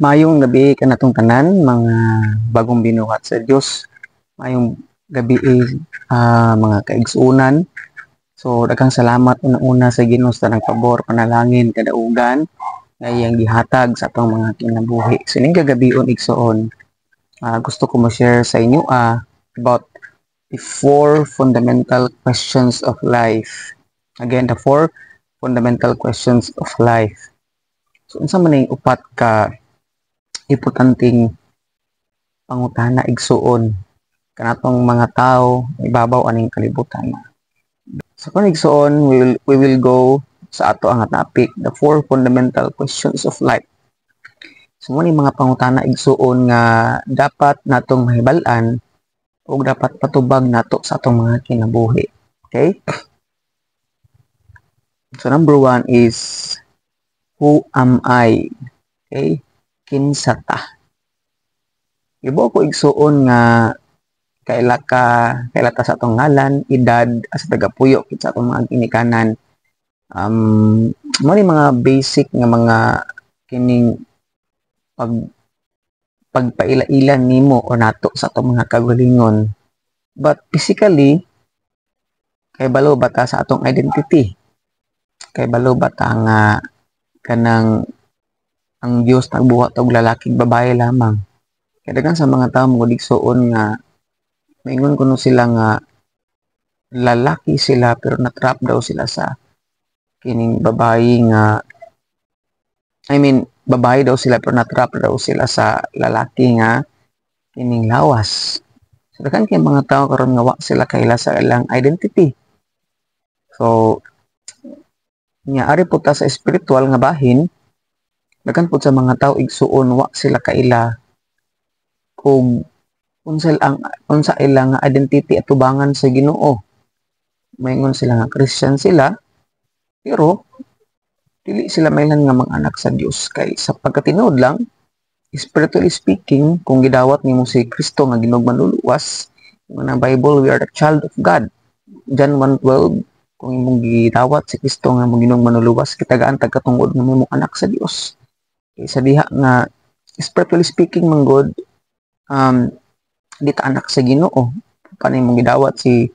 Mayong gabi kanatong tanan mga bagong binuhat sa Dios. Mayong gabi mga kaigsuonan. So daghang salamat una-una sa Ginoo sa tanang pabor, panalangin, kadaugan na iyang gihatag sa atong mga kinabuhi. So ning gagabion igsuon, gusto ko mo-share sa inyo about the four fundamental questions of life. Again, the four fundamental questions of life. So unsa man ning upat ka importanteng pangutana igsuon kanatong mga tao ibabaw aning kalibutan. Sa panigsuon, we will go sa ato ang topic, the four fundamental questions of life. So mo ni mga pangutana igsuon nga dapat natong mahibal-an o dapat patubag nato sa atong mga kinabuhi. Okay? So number one is, who am I? Okay? Kinsa ta? Ibo ko igsuon nga kaila ta sa atong ngalan, edad, as tagapuyo sa atong mga ginikanan. Mo ni mga basic nga mga kining pagpaila-ilan nimo o nato sa atong mga kagalingon. But physically, kay balo bata sa atong identity. Kay balo bata nga kanang ang Dios nagbuhat og lalaking babae lamang. Kaya daghang sa mga tao mo digsuon nga maingon kuno sila nga lalaki sila pero natrap daw sila sa kining babae nga babae daw sila pero natrap daw sila sa lalaki nga kining lawas. So daghan kay mga tao karon nga wa sila kaila sa ilang identity. So nya ari po ta sa spiritual nga bahin, daghan po sa mga tao igsuon wa sila kaila kung unsa ilang identity at tubangan sa Ginoo. Maingon sila nga Christian sila pero dili sila mainlan nga mga anak sa Dios kay sa pagkatinuod lang, spiritually speaking, kung gidawat nimo si Kristo nga Ginoong manluluwas, nga Bible, we are the child of God. John 1:12, kung imong gidawat si Kristo nga Ginoong manluluwas, kitagaan tagkatungod nga imong anak sa Dios. Kay sa diha nga spiritually speaking man God, di ta anak sa Ginoo. Paano imong gidawat si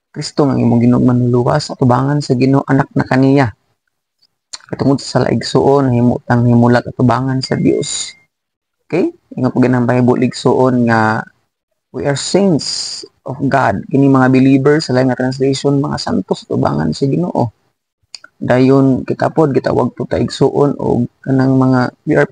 Kristo nga imong Ginoong manluluwas, atubangan sa Ginoo, anak na kaniya. Katungod sa laigsuon, himutang himulag atubangan sa Dios. Okay? Nga po ganang Bible igsuon nga we are saints of God. Kini mga believers sa lain nga translation, mga santos atubangan sa Ginoo. Dayon kita pod gitawag po ta igsuon og kanang mga we are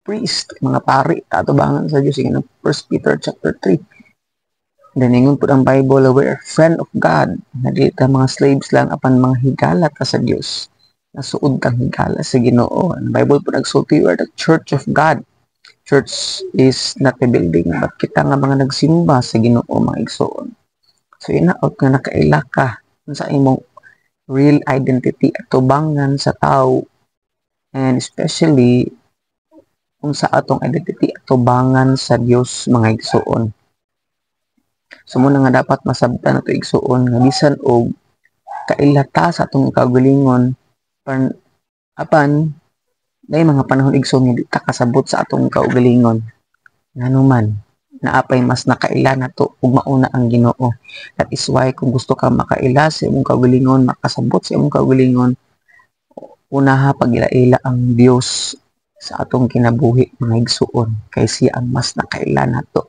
priest, mga pari atubangan sa Dios. Nga 1 Peter chapter 3. Then ingon po ang Bible, we are friend of God. Dili ta mga slaves lang apan mga higala ta sa Dios. Nasuod kang higala sa Ginoo. Ang Bible po nagsulti, we are the church of God. Church is not a building, but kita nga mga nagsimba sa Ginoo, mga igsoon. So inaot nga nakaila ka sa imong real identity at tubangan sa tao, and especially kung sa atong identity at tubangan sa Dios, mga igsoon. So muna nga dapat masabtan nato igsoon nga bisan og kailata sa atong kaugalingon apan dahil mga panahon igsoon hindi ta kasabot sa atong kaugalingon. Nganuman, naapay mas nakaila na to ug mauna ang Ginoo. That is why kung gusto ka makaila sa imong kaugalingon, makasabot sa imong kaugalingon, unaha pagila-ila ang Dios sa atong kinabuhi, mga igsuon, kay siya ang mas nakaila na to.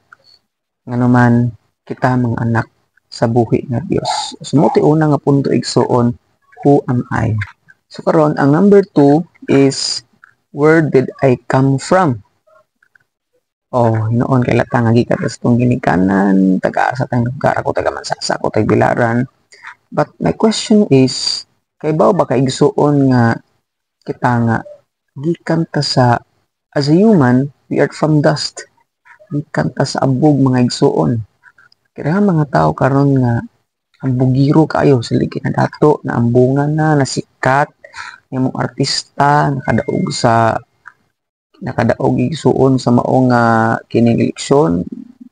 Nganuman, kita mga anak sa buhi nga Dios. Sumuti una nga punto igsuon, who am I? So karon ang number 2 is, where did I come from? Hinoon kay lata nga gikan sa tong ginikanan, taga sa tang lugar ako, taga Mansasa ako, taga Bilaran. But my question is, kay ba igsuon nga kita nga gikan ta sa, as a human, we are from dust. Gikan ta sa abog, mga igsuon. Kaya mga tao karon nga ang bugiro kayo sa ligi na dato, na ambungan na, nasikat, yung artista, nakadaog igsuon sa maong kining eleksyon,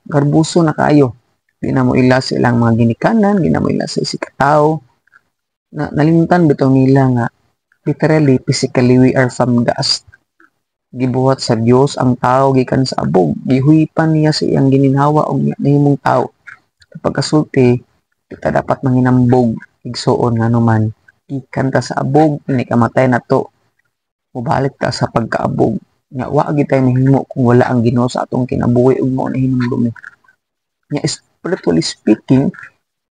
garbuso na kayo. Di na mo ila sa ilang mga ginikanan, di na mo ila sa isikataw. Nalimtan bitong nila nga, literally, physically, we are from dust. Gibuhat sa Dios ang tao gikan sa abog. Gihuipan niya sa iyang gininhawa og nahimong tao. Pagkasulti, kita dapat manginambog igsuon nga naman. Gikan ta sa abog, ni kamatay na to. Mubalik ta sa pagkaabog. Nga wa gid tayo mahimo kung wala ang Ginoo sa atong kinabuhi ug mao na hinumdumi. Nga spiritually speaking,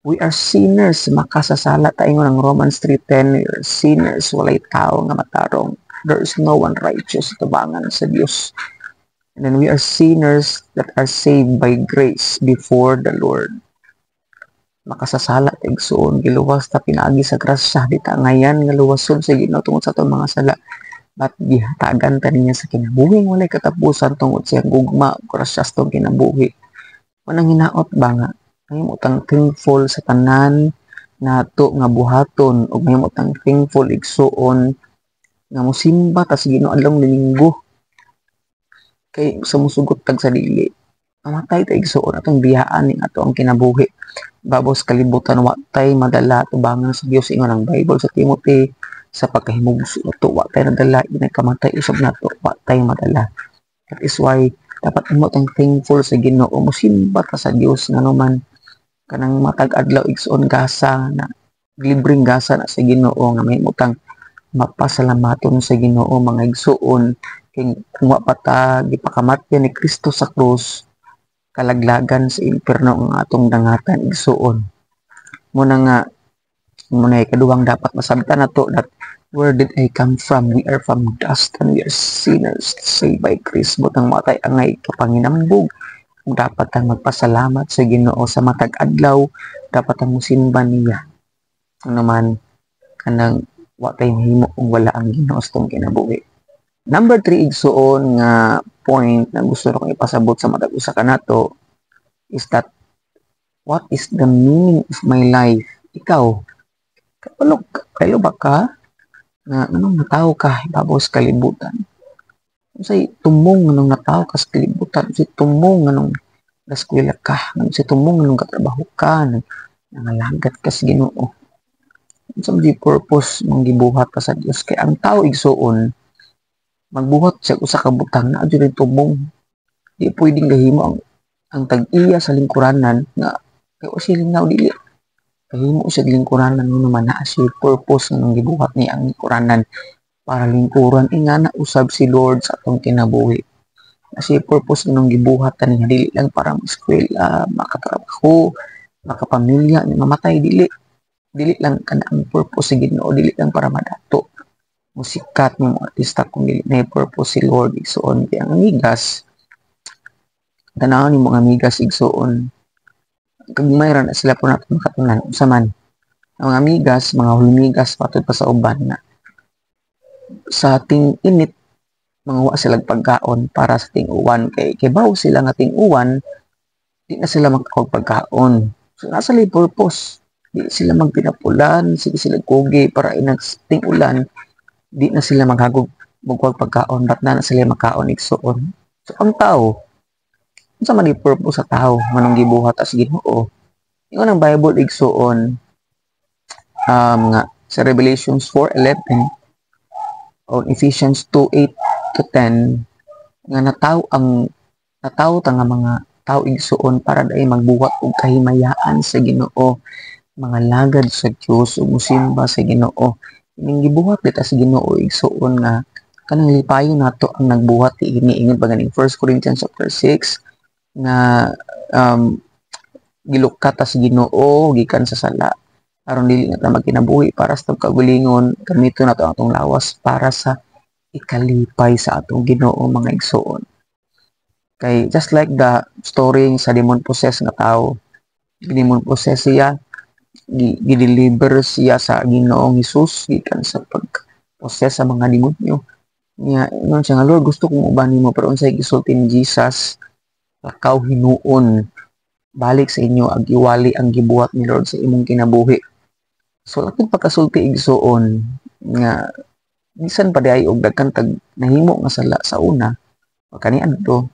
we are sinners. Makasasala tayo ng Romans 3:10. We are sinners. Walay tao nga matarong. There is no one righteous. Tabangan sa Dios. And then we are sinners that are saved by grace before the Lord. Makasasala tayo igsuon. Giluwas ta pinaagi sa grasya. Di ta ngayan nga luwason sa Ginoo tungod sa atong mga sala. But gihatagan ta niya sa kinabuhi. Walay katapusan tungod sa gugma. Grasya sa itong kinabuhi. Manang hinaot ba nga? Ngayon utang thankful sa tanan nato nga buhaton o ngayon utang thankful igsuon nga musimba tas Ginoo adlong linggo kay sa musugot tag sa dili mamatay ta igsuon atong biyaan ning ato ang kinabuhi babos kalibutan wa tay madala tubangan sa Dios ingon ang Bible sa Timothy sa pagkahimugso nato wa tay nadala inay kamatay usab nato wa tay madala. That is why dapat mo tang thankful sa Ginoo musimba ta sa Dios nga naman kanang matag adlaw igsoon gasa na libreng gasa na sa Ginoo nga may utang mapasalamaton sa Ginoo mga igsoon kay kung wa pa ta gipakamatyan ni Kristo sa krus kalaglagan sa impierno ang atong dangatan igsoon muna kaduhang dapat masabtan nato that where did I come from? We are from dust and we are sinners saved by grace. Butang matay angay kapanginambog dapat ang magpasalamat sa Ginoo sa matag adlaw dapat ang musimba niya naman kanang wa tay mahimo kung wala ang Ginoo sa tong kinabuhi. Number 3 igsuon nga point na gusto ko ipasabot sa matag usa kanato is that what is the meaning of my life? Ikaw kayo ba ka na anong natawo ka ibabaw sa kalibutan? Say tumong nganong natawo ka sa kalibutan, say tumong nganong eskwela ka, say tumong nganong katrabaho ka, nangalagat ka sa Ginoo. Unsa di purpose mong gibuhat ka sa Dios kay ang tao igsuon magbuhat sa usa ka butang na adyo tumong. Di pwedeng gahimo ang tag-iya sa lingkuranan nga kay o siling naw dili. Kahimo sa lingkuranan no naman na si purpose ng gibuhat ni ang lingkuranan para lingkuran nga na usab si Lord sa atong kinabuhi. Kasi purpose nung gibuhat niya dili lang para mag-eskwela, makatrabaho, makapamilya, mamatay dili lang kana ang purpose si Ginoo, dili lang para madato. Musikat ng mga artista kung dili na purpose si Lord igsuon kay ang amigas. Tanaw ni mga amigas igsuon. Kag mayroon na sila po natin makatunan unsa man ang mga amigas, mga hulmigas patud pa sa uban na sa ating init manguha sila pagkaon para sa ating uwan kay bawo sila nga ating uwan di na sila magkakapagkaon so nasa lay purpose di sila magpinapulan sige sila kugi para inang ating ulan di na sila maghagog pagkaon dat na sila makaon igsuon so ang tao unsa man di purpose sa tao manong gibuhat as Ginoo ingon ang Bible igsuon nga sa Revelations 4:11 o Ephesians 2:8-10 nga nataw ta nga mga tao igsuon para dai magbuhat og kahimayaan sa Ginoo mga lagad sa Dios ug musimba sa Ginoo ining gibuhat dita sa Ginoo igsuon nga kanang lipayon nato ang nagbuhat ini ingon pa ganing 1 Corinthians 6 nga gilukat sa Ginoo gikan sa sala aron dili na ta magkinabuhi para sa kagulingon gamito nato ang atong lawas para sa ikalipay sa atong Ginoo mga igsuon kay just like the story sa demon possessed nga tao demon possessed siya gideliver siya sa Ginoong Hesus gikan sa pag-possess sa mga demonyo niya ingon siya nga Lord gusto kong uban nimo pero unsay gisulti ni Jesus lakaw hinuon balik sa inyo ag iwali ang gibuhat ni Lord sa imong kinabuhi. So laking pagkasulti igsuon nga bisan pa diay og daghan tag nahimo nga sala sa una o kani adto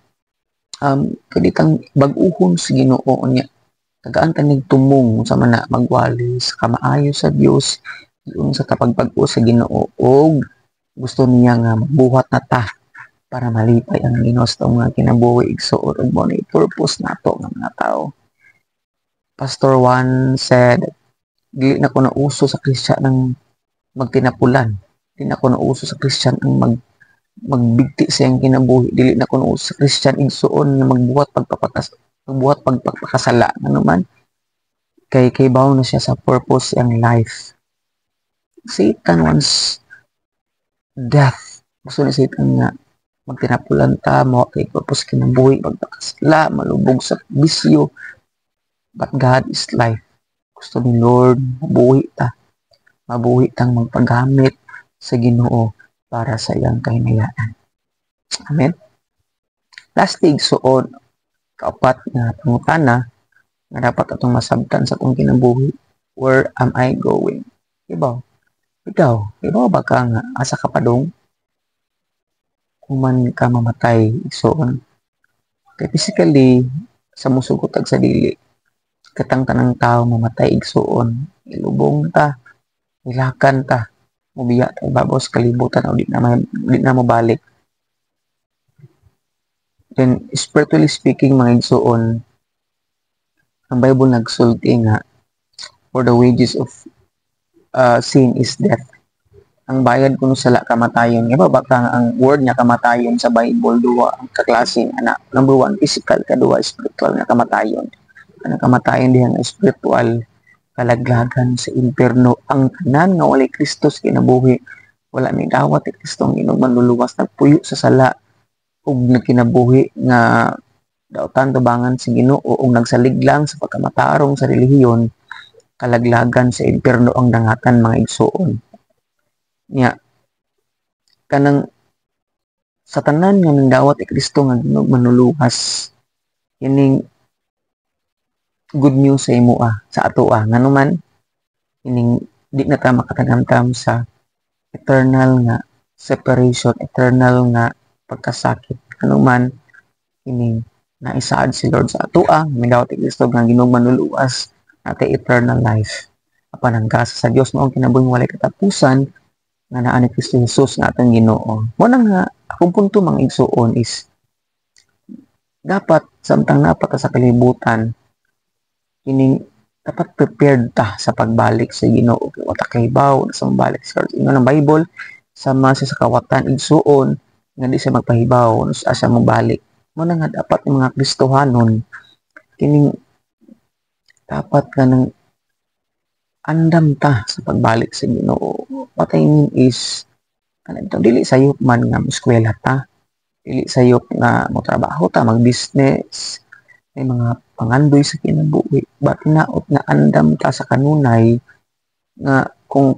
pwede kang bag-uhon sa Ginoo niya tagaan ta nig tumong sa man na magwali sa kamaayo sa Dios sa kapagpag-o sa Ginoo og gusto niya nga magbuhat na ta para malipay ang Ginoo sa mga kinabuhi igsuon ug mo ni purpose nato nga mga tao. Pastor Juan said, dili na ko nauso sa Kristiyan ng magtinapulan. Dili na ko nauso sa Kristiyan ang magbigti sa iyang kinabuhi. Dili na ko nauso sa Kristiyan igsuon nga magbuhat pagpapakasala. Ano man, kay bawo na siya sa purpose ang life. Satan wants death. Gusto ni Satan nga magtinapulan ta, mo kay purpose kinabuhi, magpakasala, malubog sa bisyo. But God is life. Gusto ni Lord, mabuhi tang magpagamit sa Ginoo para sa iyang kahinayaan. Amen. Lastly, igsuon, kaupat nga pangutana nga dapat atong masabtan sa atong kinabuhi. Where am I going? Ikaw ba ka nga asa ka padong? Kung man ka mamatay, igsuon. Kaya physically, sa musugotag sa dili, katang tanang tao mamatay igsuon, ilubong ta, ilakan ta, mubiya ta babos kalibutan o di na mo balik. Then spiritually speaking mga igsuon, ang Bible nagsulti nga for the wages of sin is death. Ang bayad kuno sala kamatayon. Nga ba ang word niya kamatayon sa Bible duwa ang kaklaseng ana. Number 1 physical, kaduwa spiritual nga kamatayon. Ang kamatayon diha nga spiritual, kalaglagan sa impierno. Ang tanan nga walay Kristus kinabuhi, wala may dawat ni Kristo ang Ginoo manluluwas, nagpuyo sa sala ug nagkinabuhi nga daotan tubangan sa Ginoo ug nagsaliglang sa pagkamatarong sa relihiyon, kalaglagan sa impierno ang dangatan mga igsuon. Nya kanang sa tanan nga nindawat ni Kristo nga Ginoo manluluwas, kining good news sa imo sa ato ngano man ining di na ta makatagamtam sa eternal nga separation, eternal nga pagkasakit. Ano man ining naisaad si Lord sa ato may dawat ni Kristo nga Ginoo manluluwas nato eternal life. Apan ang gasa sa Dios mao ang kinabuhing walay katapusan nga naa ni Kristo Jesus nga atong Ginoo. Mo nang nga akong punto mga igsuon is dapat samtang napata sa kalibutan kining dapat prepared ta sa pagbalik sa Ginoo. Wata kaybaw sa pagbalik sa Lord. Ingon ang Bible sama sa kawatan igsuon nga di siya magpahibaw sa siya mabalik. Mo na nga dapat yung mga Kristohanon kining dapat ka ng andam ta sa pagbalik sa Ginoo. What I mean is kanito dili sayop man nga eskwela ta. Dili sayop nga mo trabaho ta, mag-business, may mga pangandoy sa kinabuhi, but naot na andam ta sa kanunay nga kung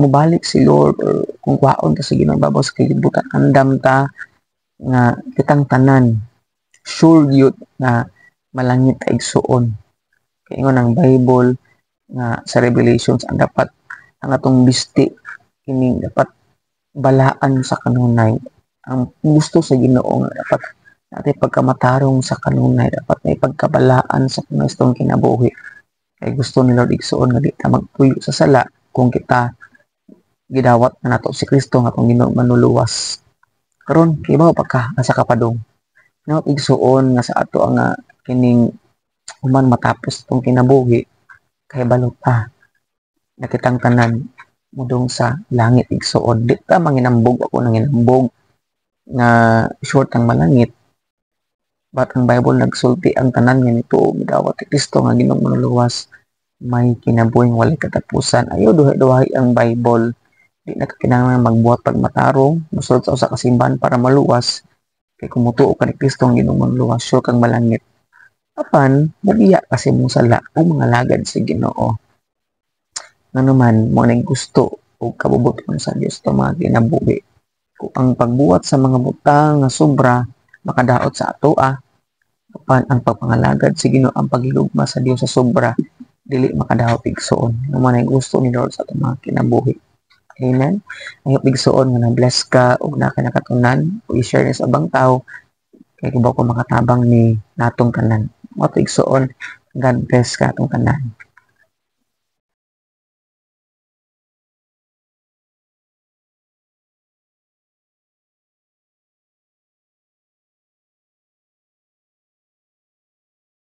mabalik si Lord or kung kwaon ta sa Ginoo babaw sa kalibutan, andam ta nga kitang tanan sure yun na malangit ta igsuon. Kaya ingon ang Bible nga sa Revelations ang dapat ang atong bisti kining dapat balaan sa kanunay. Ang gusto sa Ginoo nga dapat natin pagkamatarong sa kanunay, dapat may pagkabalaan sa kanustong kinabuhi. Kaya gusto ni Lord igsuon nga di ta magpuyo sa sala kung kita gidawat na nato si Kristo nga kung Ginoo manluluwas. Karon kibaw pa ka asa kapadong. No igsuon nga sa ato nga kining human matapos tong kinabuhi kay balot nakitang tanan mudong sa langit igsuon. Di ta manginambog ako nanginambog nga short ang malangit. But ang Bible nagsulti ang tanan nga nito midawat ni Kristo nga Ginoo manluluwas may kinabuhing walay katapusan. Ayo duhay ang Bible. Di na kinahanglan magbuhat pagmatarong, musulod sa usa ka simbahan para maluwas. Kay kumutuo ka ni Kristo nga Ginoo manluluwas, sure kang malangit. Apan, mabiya kasi mong sala o mga lagad sa Ginoo. Nga naman, mga gusto o kabubuton sa Diyos ito mga kinabuhi. Kung ang pagbuhat sa mga butang nga sobra, makadaot sa ato apan ang pagpangalagad sa Ginoo ang paghilugma sa Dios sa sobra dili makadaot igsuon. Naman ay gusto ni Lord sa atong mga kinabuhi. Amen. Ay igsuon nga na-bless ka o nakatunan o i-share ni sa abang tao kay kubaw ko makatabang ni natong tanan. Mo igsuon God bless ka atong tanan.